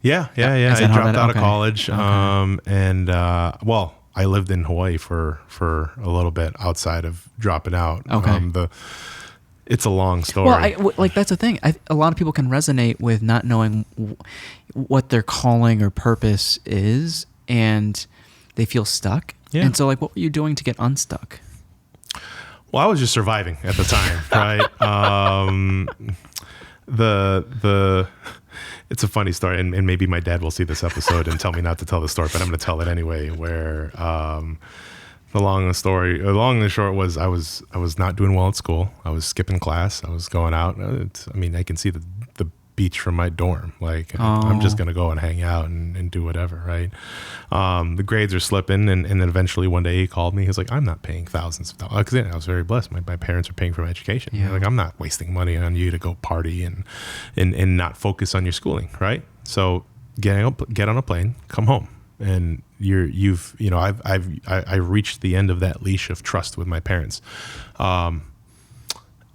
Yeah. I dropped out of college. Well, I lived in Hawaii for a little bit outside of dropping out. Okay. It's a long story. Well, that's the thing. A lot of people can resonate with not knowing what their calling or purpose is, and they feel stuck. Yeah. And so, what were you doing to get unstuck? Well, I was just surviving at the time, right? It's a funny story, and maybe my dad will see this episode and tell me not to tell the story, but I'm going to tell it anyway. Where the long and short was I was not doing well at school. I was skipping class. I was going out. I can see the beach from my dorm. I'm just going to go and hang out and do whatever, right? The grades are slipping, and then eventually one day he called me. He was like, I'm not paying thousands of dollars. Because I was very blessed. My parents are paying for my education. Yeah. I'm not wasting money on you to go party and not focus on your schooling, right? So get on a plane, come home. And I've reached the end of that leash of trust with my parents. And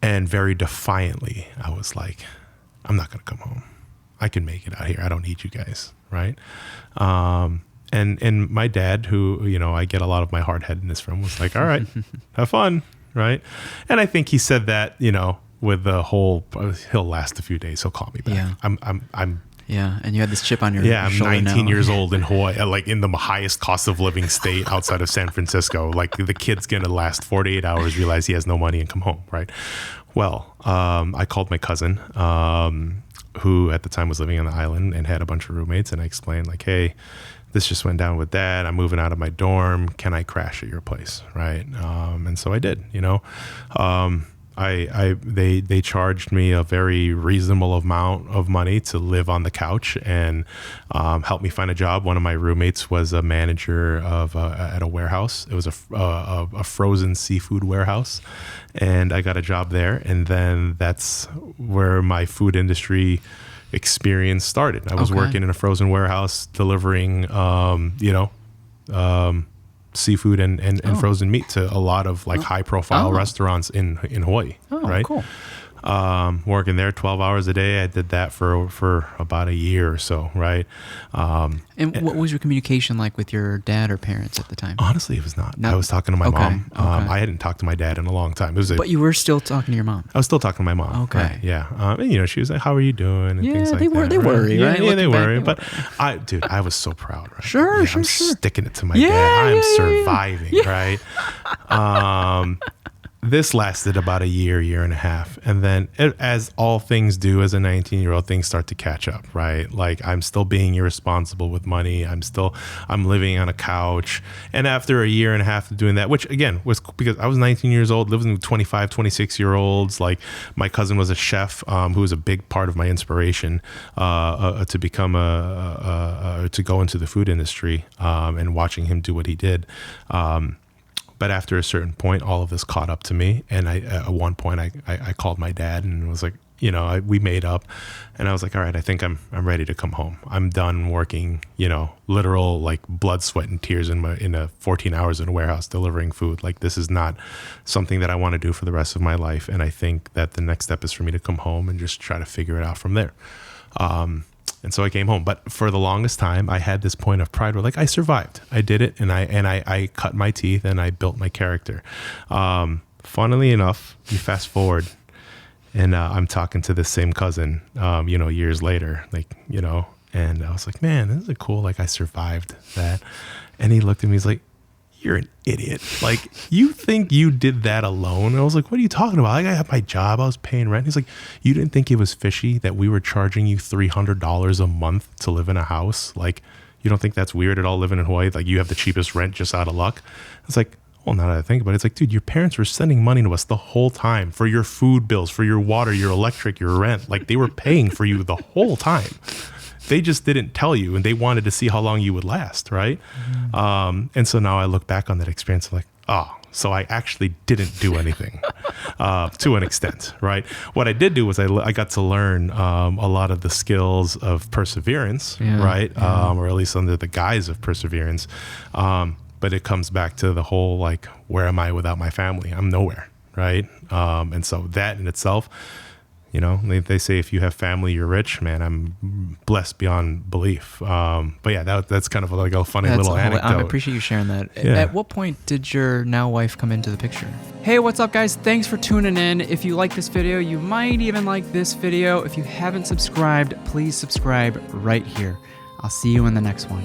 very defiantly, I was like, I'm not going to come home. I can make it out here. I don't need you guys. Right. And my dad, who, I get a lot of my hard-headedness from, was like, all right, have fun. Right. And I think he said that, with the whole, he'll last a few days. He'll call me back. Yeah. I'm Yeah, and you had this chip on your I'm shoulder 19 now. years old in Hawaii, in the highest cost of living state outside of San Francisco. The kid's going to last 48 hours, realize he has no money, and come home, right? Well, I called my cousin, who at the time was living on the island and had a bunch of roommates, and I explained, hey, this just went down with Dad. I'm moving out of my dorm. Can I crash at your place, right? And so I did, They charged me a very reasonable amount of money to live on the couch and help me find a job. One of my roommates was a manager at a warehouse. It was a frozen seafood warehouse, and I got a job there. And then that's where my food industry experience started. I was working in a frozen warehouse delivering, seafood and frozen meat to a lot of high profile restaurants in Hawaii. Right. Cool. Working there 12 hours a day. I did that for about a year or so. Right. And what was your communication like with your dad or parents at the time? Honestly, it was not. I was talking to my mom. I hadn't talked to my dad in a long time. But you were still talking to your mom. I was still talking to my mom. Okay. Right, yeah. And she was like, how are you doing? And things like that. They worry, right? Yeah, they worry. But I was so proud, right? Sure. I'm sticking it to my dad. I'm surviving, right? This lasted about a year and a half. And then as all things do as a 19-year-old, things start to catch up, right? I'm still being irresponsible with money. I'm living on a couch. And after a year and a half of doing that, which again was because I was 19 years old, living with 25, 26-year-olds. My cousin was a chef, who was a big part of my inspiration to become to go into the food industry, and watching him do what he did. But after a certain point, all of this caught up to me. And at one point I called my dad and was like, we made up, and I was like, all right, I think I'm ready to come home. I'm done working, literal blood, sweat, and tears in 14 hours in a warehouse delivering food. This is not something that I want to do for the rest of my life. And I think that the next step is for me to come home and just try to figure it out from there. And so I came home. But for the longest time, I had this point of pride where I survived. I did it, and I cut my teeth, and I built my character. Funnily enough, you fast forward, and I'm talking to this same cousin, years later, and I was like, man, this is cool. I survived that. And he looked at me, he's like, you're an idiot. You think you did that alone? And I was like, what are you talking about? I had my job. I was paying rent. He's like, you didn't think it was fishy that we were charging you $300 a month to live in a house? You don't think that's weird at all, living in Hawaii? You have the cheapest rent just out of luck? It's like, well, now that I think about it, it's dude, your parents were sending money to us the whole time for your food bills, for your water, your electric, your rent. They were paying for you the whole time. They just didn't tell you, and they wanted to see how long you would last, right? Mm. And so now I look back on that experience so I actually didn't do anything to an extent, right? What I did do was I got to learn a lot of the skills of perseverance, right? Yeah. Or at least under the guise of perseverance. But it comes back to the whole, where am I without my family? I'm nowhere, right? And so that in itself, You know, they say if you have family, you're rich. Man, I'm blessed beyond belief. But yeah, that's kind of like a funny little anecdote. I appreciate you sharing that. Yeah. At what point did your now wife come into the picture? Hey, what's up, guys? Thanks for tuning in. If you like this video, you might even like this video. If you haven't subscribed, please subscribe right here. I'll see you in the next one.